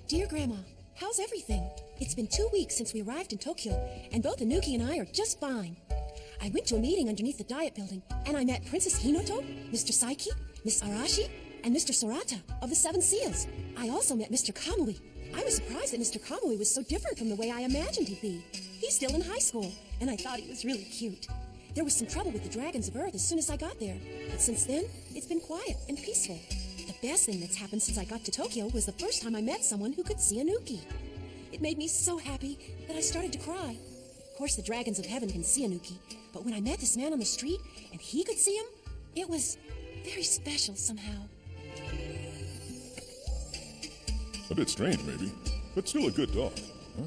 Dear Grandma, how's everything? It's been 2 weeks since we arrived in Tokyo, and both Inuki and I are just fine. I went to a meeting underneath the Diet Building, and I met Princess Hinoto, Mr. Saiki, Miss Arashi, and Mr. Sorata of the Seven Seals. I also met Mr. Kamui. I was surprised that Mr. Kamui was so different from the way I imagined he'd be. He's still in high school, and I thought he was really cute. There was some trouble with the Dragons of Earth as soon as I got there, but since then, it's been quiet and peaceful. The best thing that's happened since I got to Tokyo was the first time I met someone who could see Inuki. It made me so happy that I started to cry. Of course, the Dragons of Heaven can see Inuki, but when I met this man on the street and he could see him, it was very special somehow. A bit strange, maybe, but still a good dog. Huh?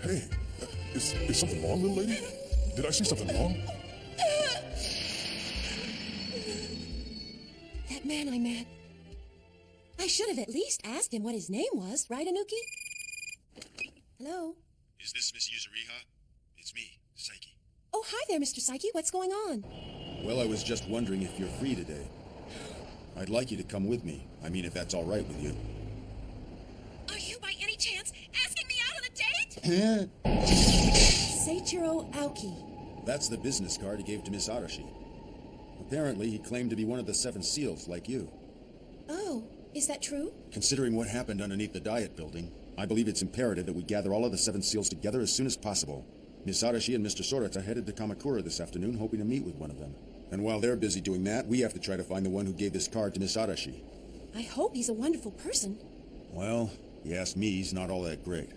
Hey, is something wrong, little lady? Did I see something wrong? That man I met. I should have at least asked him what his name was, right, Inuki? Hello? Is this Miss Yuzuriha? It's me, Saiki. Oh, hi there, Mr. Saiki. What's going on? Well, I was just wondering if you're free today. I'd like you to come with me. I mean, if that's all right with you. Are you by any chance asking me out on a date? Seiichiro Aoki. That's the business card he gave to Miss Arashi. Apparently, he claimed to be one of the Seven Seals, like you. Oh, is that true? Considering what happened underneath the Diet Building, I believe it's imperative that we gather all of the Seven Seals together as soon as possible. Miss Arashi and Mr. Sorata headed to Kamakura this afternoon, hoping to meet with one of them. And while they're busy doing that, we have to try to find the one who gave this card to Miss Arashi. I hope he's a wonderful person. Well, you ask me, he's not all that great.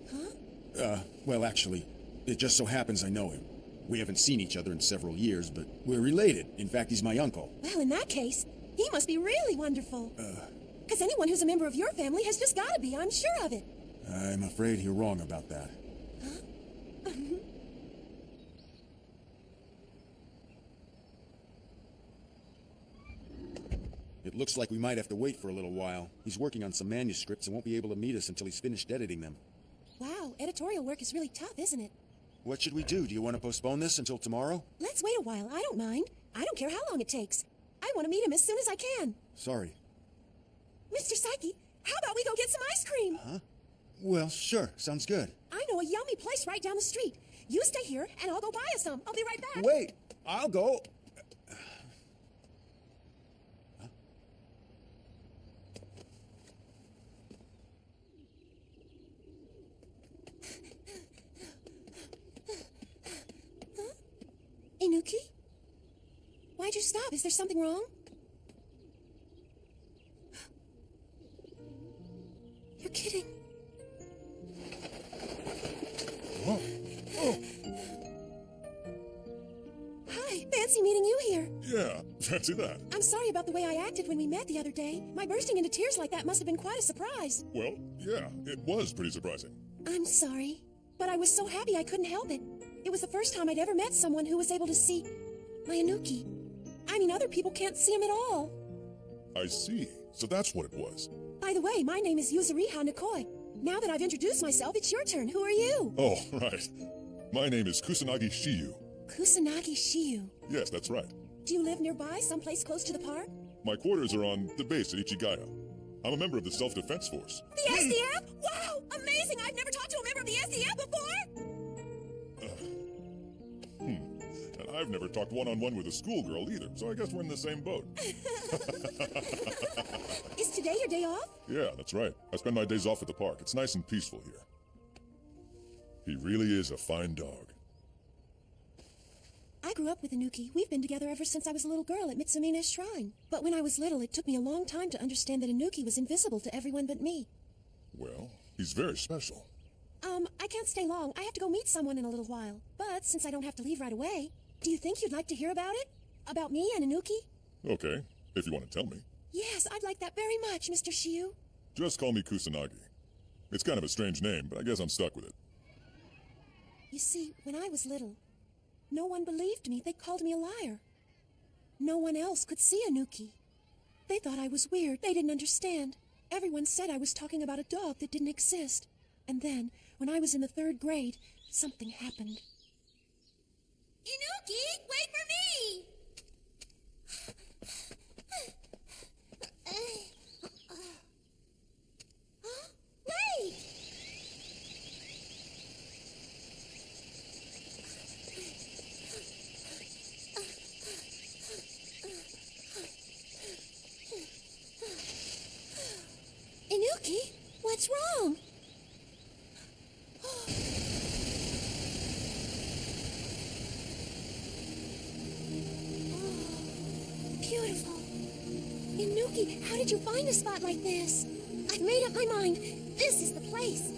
Huh? Well, actually, it just so happens I know him. We haven't seen each other in several years, but we're related. In fact, he's my uncle. Well, in that case, he must be really wonderful. Because anyone who's a member of your family has just got to be, I'm sure of it. I'm afraid you're wrong about that. Huh? It looks like we might have to wait for a little while. He's working on some manuscripts and won't be able to meet us until he's finished editing them. Wow, editorial work is really tough, isn't it? What should we do? Do you want to postpone this until tomorrow? Let's wait a while. I don't mind. I don't care how long it takes. I want to meet him as soon as I can. Sorry. Mr. Saiki, how about we go get some ice cream? Huh? Well, sure. Sounds good. I know a yummy place right down the street. You stay here, and I'll go buy us some. I'll be right back. Wait! I'll go. Inuki? Why'd you stop? Is there something wrong? You're kidding. Oh. Oh. Hi, fancy meeting you here. Yeah, fancy that. I'm sorry about the way I acted when we met the other day. My bursting into tears like that must have been quite a surprise. Well, yeah, it was pretty surprising. I'm sorry, but I was so happy I couldn't help it. It was the first time I'd ever met someone who was able to see my Inuki. I mean, other people can't see him at all. I see. So that's what it was. By the way, my name is Yuzuriha Nikoi. Now that I've introduced myself, it's your turn. Who are you? Oh, right. My name is Kusanagi Shiyu. Kusanagi Shiyu. Yes, that's right. Do you live nearby, someplace close to the park? My quarters are on the base at Ichigaya. I'm a member of the Self-Defense Force. The SDF? Wow! Amazing! I've never talked to a member of the SDF before! And I've never talked one-on-one with a schoolgirl either, so I guess we're in the same boat. Is today your day off? Yeah, that's right. I spend my days off at the park. It's nice and peaceful here. He really is a fine dog. I grew up with Inuki. We've been together ever since I was a little girl at Mitsumina's shrine. But when I was little, it took me a long time to understand that Inuki was invisible to everyone but me. Well, he's very special. I can't stay long. I have to go meet someone in a little while. But since I don't have to leave right away, do you think you'd like to hear about it? About me and Inuki? Okay, if you want to tell me. Yes, I'd like that very much, Mr. Shiyu. Just call me Kusanagi. It's kind of a strange name, but I guess I'm stuck with it. You see, when I was little, no one believed me. They called me a liar. No one else could see Inuki. They thought I was weird. They didn't understand. Everyone said I was talking about a dog that didn't exist. And then, when I was in the 3rd grade, something happened. Inuki, wait for me! Inuki, how did you find a spot like this? I've made up my mind. This is the place.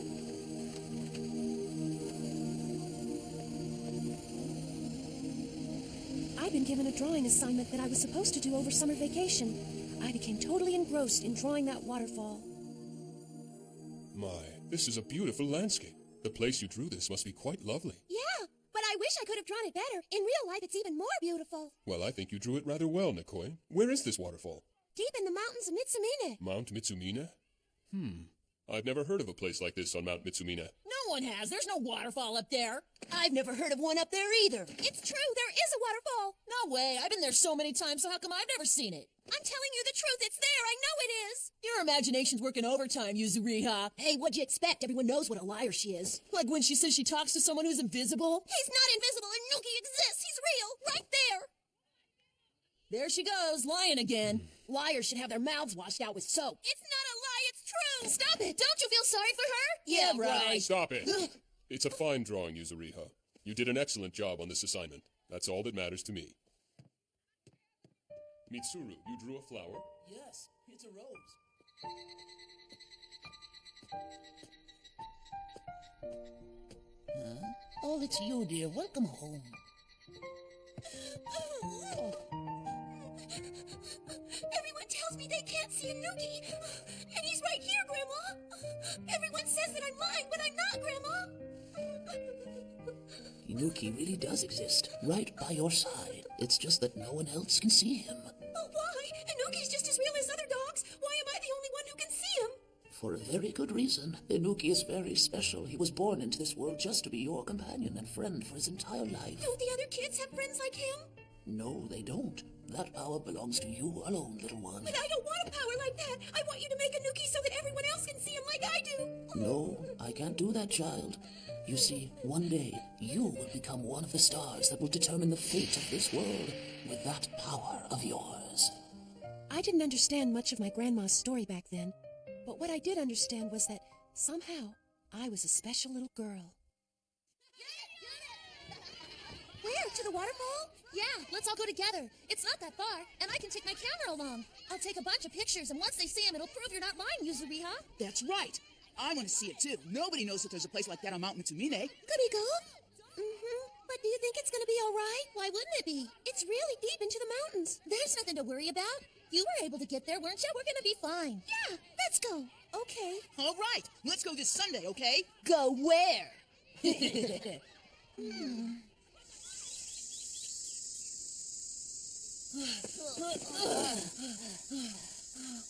I'd been given a drawing assignment that I was supposed to do over summer vacation. I became totally engrossed in drawing that waterfall. My, this is a beautiful landscape. The place you drew this must be quite lovely. Yeah, but I wish I could have drawn it better. In real life, it's even more beautiful. Well, I think you drew it rather well, Nikoi. Where is this waterfall? Deep in the mountains of Mitsumine. Mount Mitsumine? I've never heard of a place like this on Mount Mitsumine. No one has. There's no waterfall up there. I've never heard of one up there either. It's true, there is a waterfall. No way. I've been there so many times, so how come I've never seen it? I'm telling you the truth, it's there. I know it is. Your imagination's working overtime, Yuzuriha. Hey, what'd you expect? Everyone knows what a liar she is. Like when she says she talks to someone who's invisible. He's not invisible. Inuki exists. He's real. Right there. There she goes, lying again. Liars should have their mouths washed out with soap. It's not a lie. It's true. Stop it. Don't you feel sorry for her? Yeah, right. Stop it. It's a fine drawing, Yuzuriha. You did an excellent job on this assignment. That's all that matters to me. Mitsuru, you drew a flower? Yes, it's a rose. Oh, it's you, dear. Welcome home. Everyone tells me they can't see Inuki. And he's right here, Grandma. Everyone says that I'm lying, but I'm not, Grandma. Inuki really does exist, right by your side. It's just that no one else can see him. Oh, why? Inuki's just as real as other dogs. Why am I the only one who can see him? For a very good reason. Inuki is very special. He was born into this world just to be your companion and friend for his entire life. Don't the other kids have friends like him? No, they don't. That power belongs to you alone, little one. But I don't want a power like that. I want you to make Inuki so that everyone else can see him like I do. No, I can't do that, child. You see, one day, you will become one of the stars that will determine the fate of this world with that power of yours. I didn't understand much of my grandma's story back then, but what I did understand was that somehow I was a special little girl. Where? To the waterfall? Yeah, let's all go together. It's not that far, and I can take my camera along. I'll take a bunch of pictures, and once they see them, it'll prove you're not lying, Yuzuriha. That's right. I want to see it too. Nobody knows that there's a place like that on Mount Mitsumine. Could we go? But do you think it's gonna be all right? Why wouldn't it be? It's really deep into the mountains. There's nothing to worry about. You were able to get there, weren't you? We're gonna be fine. Yeah, let's go. Okay. All right, let's go this Sunday, okay? Go where?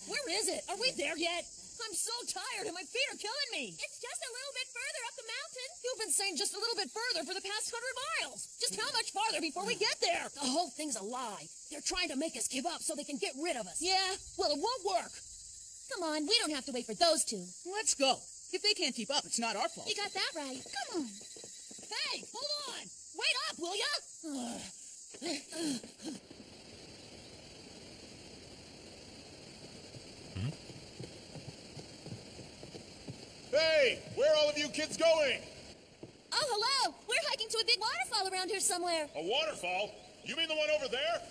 Where is it? Are we there yet? I'm so tired and my feet are killing me. It's just a little bit further up the mountain. You've been saying just a little bit further for the past 100 miles. Just how much farther before we get there? The whole thing's a lie. They're trying to make us give up so they can get rid of us. Yeah, well, it won't work. Come on, we don't have to wait for those two. Let's go. If they can't keep up, it's not our fault. You got that right. Come on. Hey, hold on. Wait up, will ya? Hey, where are all of you kids going? Oh, hello. We're hiking to a big waterfall around here somewhere. A waterfall? You mean the one over there?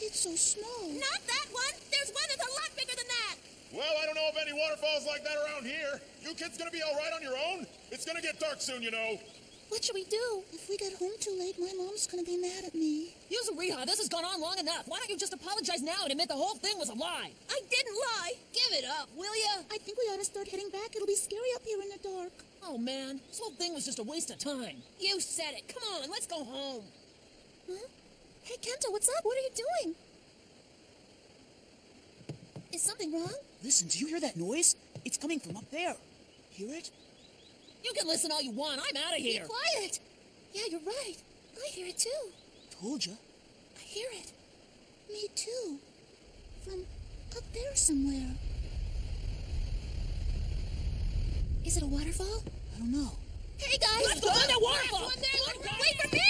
It's so small. Not that one. There's one that's a lot bigger than that. Well, I don't know of any waterfalls like that around here. You kids gonna be all right on your own? It's gonna get dark soon, you know. What should we do? If we get home too late, my mom's gonna be mad at me. Yuzuriha, this has gone on long enough. Why don't you just apologize now and admit the whole thing was a lie? I didn't lie. Give it up, will ya? I think we ought to start heading back. It'll be scary up here in the dark. Oh, man, this whole thing was just a waste of time. You said it. Come on, let's go home. Huh? Hey, Kento, what's up? What are you doing? Is something wrong? Listen, do you hear that noise? It's coming from up there. Hear it? You can listen all you want. I'm out of here. Be quiet. Yeah, you're right. I hear it too. Told ya. I hear it. Me too. From up there somewhere. Is it a waterfall? I don't know. Hey, guys! Let's go on that waterfall! Wait for me!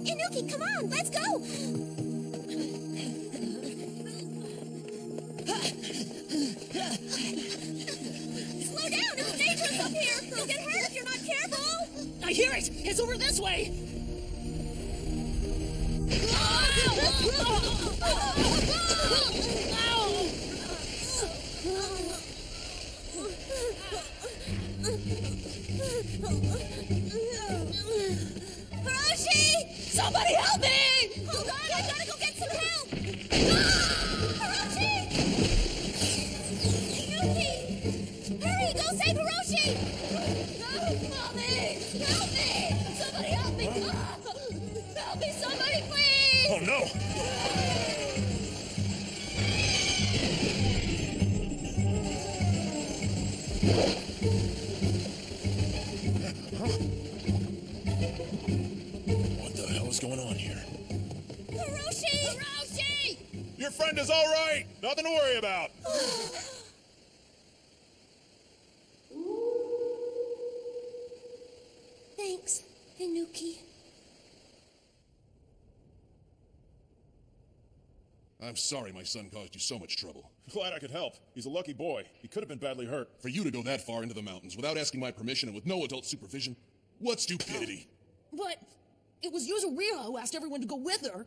Inuki, come on! Let's go! Slow down. It's dangerous up here. You'll get hurt if you're not careful. I hear it. It's over this way. Hiroshi! Somebody help me! Hold on, I gotta go get some help! Ah! Hiroshi! Yuki! Hurry, go save Hiroshi! Mommy! Help me! Somebody help me! Help me, somebody, please! Oh no! What the hell is going on here? Hiroshi! Hiroshi! Your friend is all right. Nothing to worry about. Thanks, Inuki. I'm sorry my son caused you so much trouble. Glad I could help. He's a lucky boy. He could have been badly hurt. For you to go that far into the mountains without asking my permission and with no adult supervision, what stupidity. But it was Yuzuriha who asked everyone to go with her.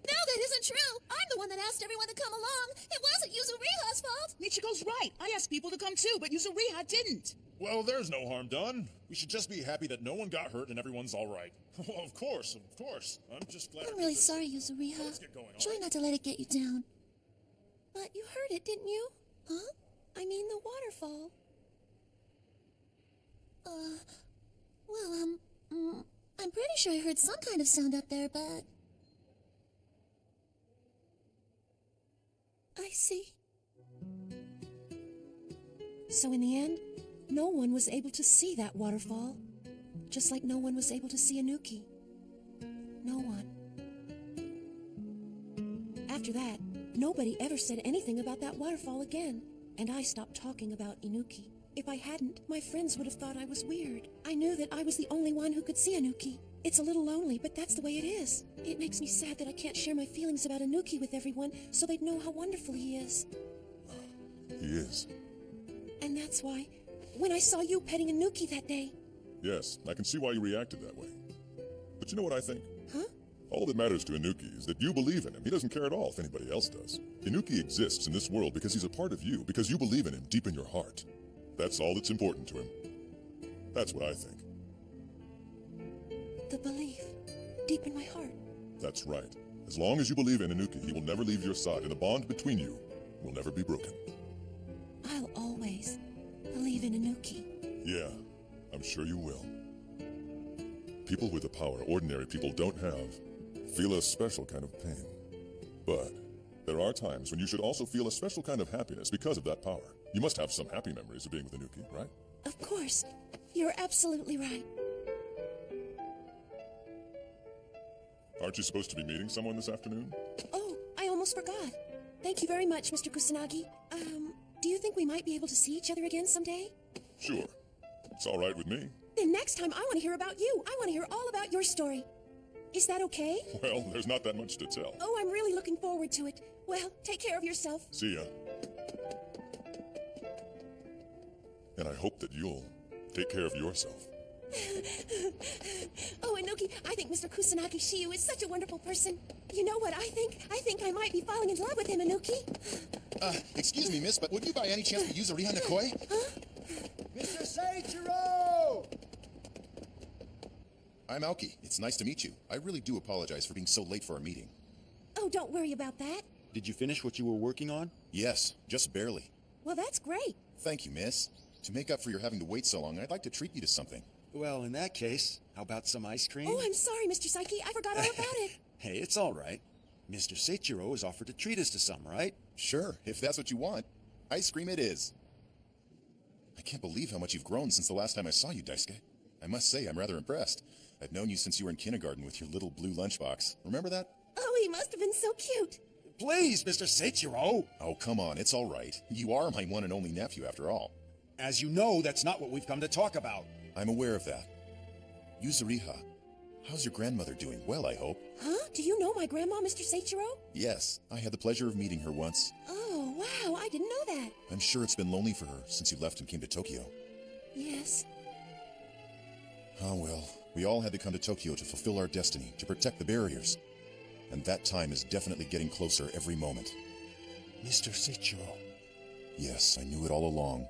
No, that isn't true. I'm the one that asked everyone to come along. It wasn't Yuzuriha's fault. Michiko's right. I asked people to come too, but Yuzuriha didn't. Well, there's no harm done. We should just be happy that no one got hurt and everyone's all right. Well, of course, of course. I'm just glad. I'm really sorry, Yuzuriha. Let's get going, all Try right? not to let it get you down. But you heard it, didn't you? Huh? I mean the waterfall. Well, I'm pretty sure I heard some kind of sound up there, but... I see. So in the end, no one was able to see that waterfall. Just like no one was able to see Inuki. No one. After that, nobody ever said anything about that waterfall again. And I stopped talking about Inuki. If I hadn't, my friends would have thought I was weird. I knew that I was the only one who could see Inuki. It's a little lonely, but that's the way it is. It makes me sad that I can't share my feelings about Inuki with everyone so they'd know how wonderful he is. He is. And that's why, when I saw you petting Inuki that day... Yes, I can see why you reacted that way. But you know what I think? Huh? All that matters to Inuki is that you believe in him. He doesn't care at all if anybody else does. Inuki exists in this world because he's a part of you, because you believe in him deep in your heart. That's all that's important to him. That's what I think. The belief, deep in my heart. That's right. As long as you believe in Inuki, he will never leave your side, and the bond between you will never be broken. I'll always believe in Inuki. Yeah, I'm sure you will. People with the power ordinary people don't have feel a special kind of pain. But there are times when you should also feel a special kind of happiness because of that power. You must have some happy memories of being with Inuki, right? Of course. You're absolutely right. Aren't you supposed to be meeting someone this afternoon? Oh, I almost forgot. Thank you very much, Mr. Kusanagi. Do you think we might be able to see each other again someday? Sure. It's all right with me. Then next time I want to hear about you. I want to hear all about your story. Is that okay? Well, there's not that much to tell. Oh, I'm really looking forward to it. Well, take care of yourself. See ya. And I hope that you'll take care of yourself. Oh, Inuki, I think Mr. Kusanagi Shiyu is such a wonderful person. You know what I think? I think I might be falling in love with him, Inuki. Excuse me, miss, but would you by any chance be Yuzuriha Nikoi? Mr. Seiichiro! I'm Aoki. It's nice to meet you. I really do apologize for being so late for our meeting. Oh, don't worry about that. Did you finish what you were working on? Yes, just barely. Well, that's great. Thank you, miss. To make up for your having to wait so long, I'd like to treat you to something. Well, in that case, how about some ice cream? Oh, I'm sorry, Mr. Saiki. I forgot all about it. Hey, it's all right. Mr. Seiichiro has offered to treat us to some, right? Sure, if that's what you want. Ice cream it is. I can't believe how much you've grown since the last time I saw you, Daisuke. I must say, I'm rather impressed. I've known you since you were in kindergarten with your little blue lunchbox. Remember that? Oh, he must have been so cute. Please, Mr. Seiichiro! Oh, come on, it's all right. You are my one and only nephew, after all. As you know, that's not what we've come to talk about. I'm aware of that. Yuzuriha, how's your grandmother doing? Well, I hope. Huh? Do you know my grandma, Mr. Seiichiro? Yes, I had the pleasure of meeting her once. Oh, wow, I didn't know that. I'm sure it's been lonely for her since you left and came to Tokyo. Yes. Oh well, we all had to come to Tokyo to fulfill our destiny, to protect the barriers. And that time is definitely getting closer every moment. Mr. Seichiro. Yes, I knew it all along.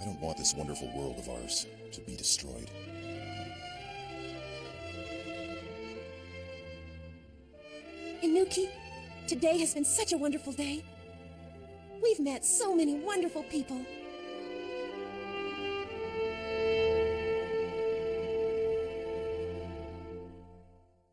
I don't want this wonderful world of ours to be destroyed. Inuki, today has been such a wonderful day. We've met so many wonderful people.